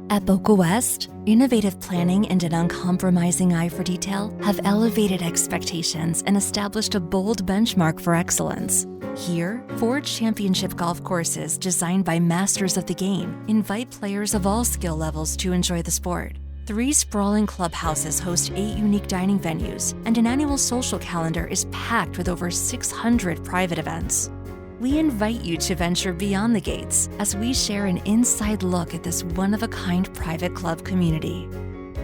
At Boca West, innovative planning and an uncompromising eye for detail have elevated expectations and established a bold benchmark for excellence. Here, 4 championship golf courses designed by masters of the game invite players of all skill levels to enjoy the sport. 3 sprawling clubhouses host 8 unique dining venues, and an annual social calendar is packed with over 600 private events. We invite you to venture beyond the gates as we share an inside look at this one-of-a-kind private club community.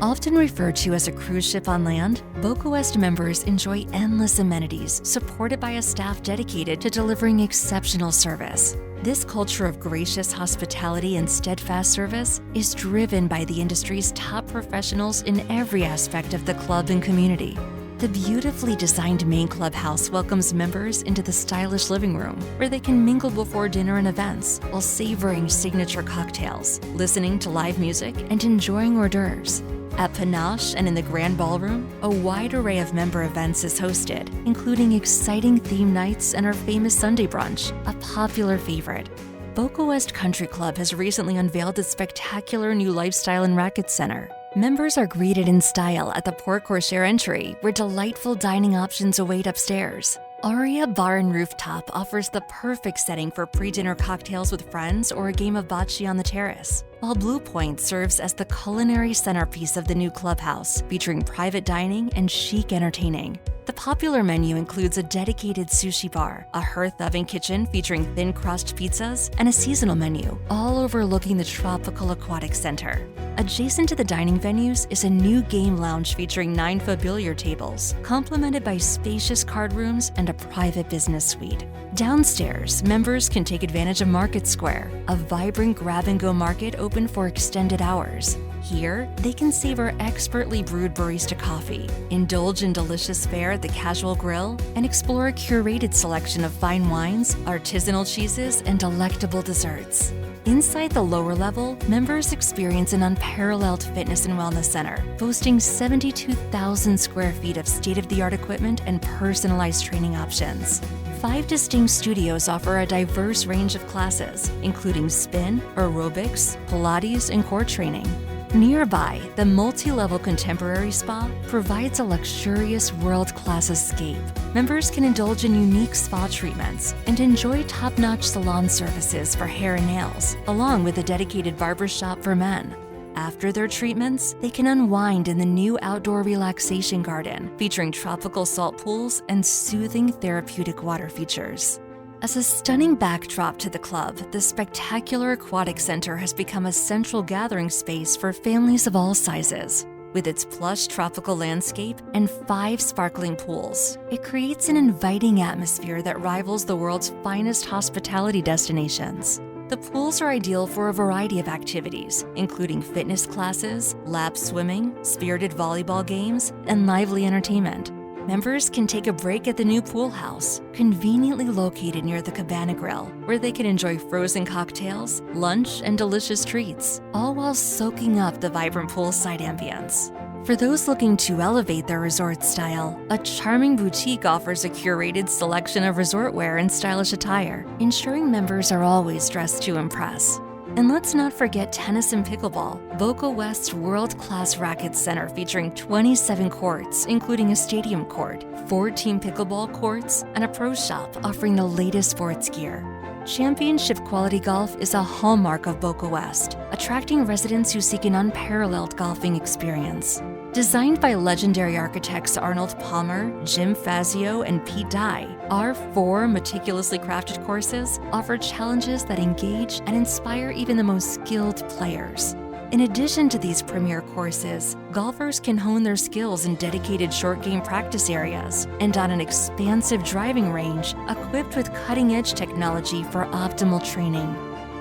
Often referred to as a cruise ship on land, Boca West members enjoy endless amenities supported by a staff dedicated to delivering exceptional service. This culture of gracious hospitality and steadfast service is driven by the industry's top professionals in every aspect of the club and community. The beautifully designed main clubhouse welcomes members into the stylish living room, where they can mingle before dinner and events while savoring signature cocktails, listening to live music, and enjoying hors d'oeuvres. At Panache and in the Grand Ballroom, a wide array of member events is hosted, including exciting theme nights and our famous Sunday brunch, a popular favorite. Boca West Country Club has recently unveiled its spectacular new lifestyle and racket center. Members are greeted in style at the Port Corsair entry, where delightful dining options await upstairs. Aria Bar and Rooftop offers the perfect setting for pre-dinner cocktails with friends or a game of bocce on the terrace, while Blue Point serves as the culinary centerpiece of the new clubhouse, featuring private dining and chic entertaining. The popular menu includes a dedicated sushi bar, a hearth oven kitchen featuring thin-crust pizzas, and a seasonal menu, all overlooking the tropical aquatic center. Adjacent to the dining venues is a new game lounge featuring 9-foot billiard tables, complemented by spacious card rooms and a private business suite. Downstairs, members can take advantage of Market Square, a vibrant grab-and-go market open for extended hours. Here, they can savor expertly brewed barista coffee, indulge in delicious fare at the Casual Grill, and explore a curated selection of fine wines, artisanal cheeses, and delectable desserts. Inside the lower level, members experience an unparalleled fitness and wellness center, boasting 72,000 square feet of state-of-the-art equipment and personalized training options. 5 distinct studios offer a diverse range of classes, including spin, aerobics, Pilates, and core training. Nearby, the multi-level contemporary spa provides a luxurious world-class escape. Members can indulge in unique spa treatments and enjoy top-notch salon services for hair and nails, along with a dedicated barbershop for men. After their treatments, they can unwind in the new outdoor relaxation garden, featuring tropical salt pools and soothing therapeutic water features. As a stunning backdrop to the club, the spectacular aquatic center has become a central gathering space for families of all sizes. With its plush tropical landscape and 5 sparkling pools, it creates an inviting atmosphere that rivals the world's finest hospitality destinations. The pools are ideal for a variety of activities, including fitness classes, lap swimming, spirited volleyball games, and lively entertainment. Members can take a break at the new pool house, conveniently located near the Cabana Grill, where they can enjoy frozen cocktails, lunch, and delicious treats, all while soaking up the vibrant poolside ambience. For those looking to elevate their resort style, a charming boutique offers a curated selection of resort wear and stylish attire, ensuring members are always dressed to impress. And let's not forget tennis and pickleball, Boca West's world-class racket center featuring 27 courts, including a stadium court, 14 pickleball courts, and a pro shop offering the latest sports gear. Championship quality golf is a hallmark of Boca West, attracting residents who seek an unparalleled golfing experience. Designed by legendary architects Arnold Palmer, Jim Fazio, and Pete Dye, our 4 meticulously crafted courses offer challenges that engage and inspire even the most skilled players. In addition to these premier courses, golfers can hone their skills in dedicated short game practice areas and on an expansive driving range equipped with cutting-edge technology for optimal training.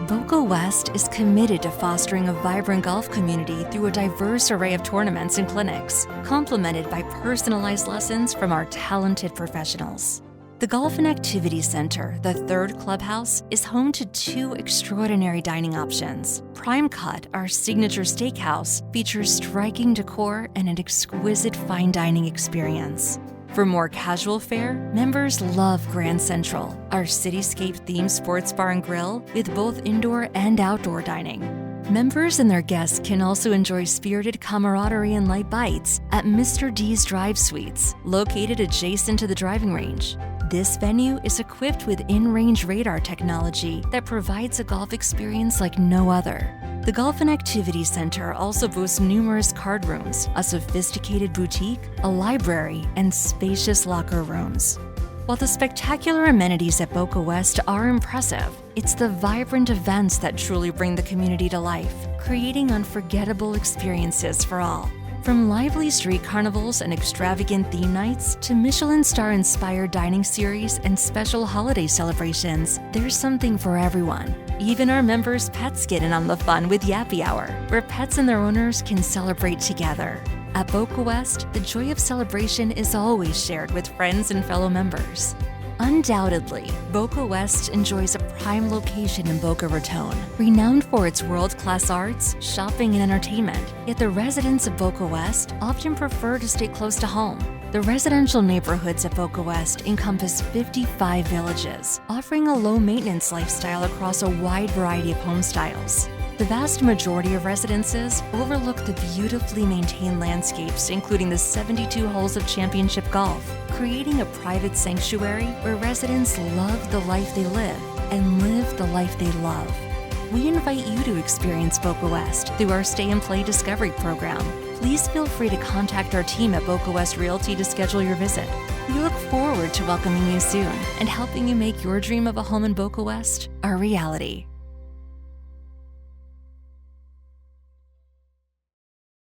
Boca West is committed to fostering a vibrant golf community through a diverse array of tournaments and clinics, complemented by personalized lessons from our talented professionals. The Golf and Activity Center, the 3rd clubhouse, is home to 2 extraordinary dining options. Prime Cut, our signature steakhouse, features striking decor and an exquisite fine dining experience. For more casual fare, members love Grand Central, our cityscape-themed sports bar and grill with both indoor and outdoor dining. Members and their guests can also enjoy spirited camaraderie and light bites at Mr. D's Drive Suites, located adjacent to the driving range. This venue is equipped with in-range radar technology that provides a golf experience like no other. The Golf and Activity Center also boasts numerous card rooms, a sophisticated boutique, a library, and spacious locker rooms. While the spectacular amenities at Boca West are impressive, it's the vibrant events that truly bring the community to life, creating unforgettable experiences for all. From lively street carnivals and extravagant theme nights to Michelin star-inspired dining series and special holiday celebrations, there's something for everyone. Even our members' pets get in on the fun with Yappy Hour, where pets and their owners can celebrate together. At Boca West, the joy of celebration is always shared with friends and fellow members. Undoubtedly, Boca West enjoys a prime location in Boca Raton, renowned for its world-class arts, shopping, and entertainment. Yet the residents of Boca West often prefer to stay close to home. The residential neighborhoods at Boca West encompass 55 villages, offering a low-maintenance lifestyle across a wide variety of home styles. The vast majority of residences overlook the beautifully maintained landscapes, including the 72 holes of championship golf, creating a private sanctuary where residents love the life they live and live the life they love. We invite you to experience Boca West through our Stay and Play Discovery program. Please feel free to contact our team at Boca West Realty to schedule your visit. We look forward to welcoming you soon and helping you make your dream of a home in Boca West a reality.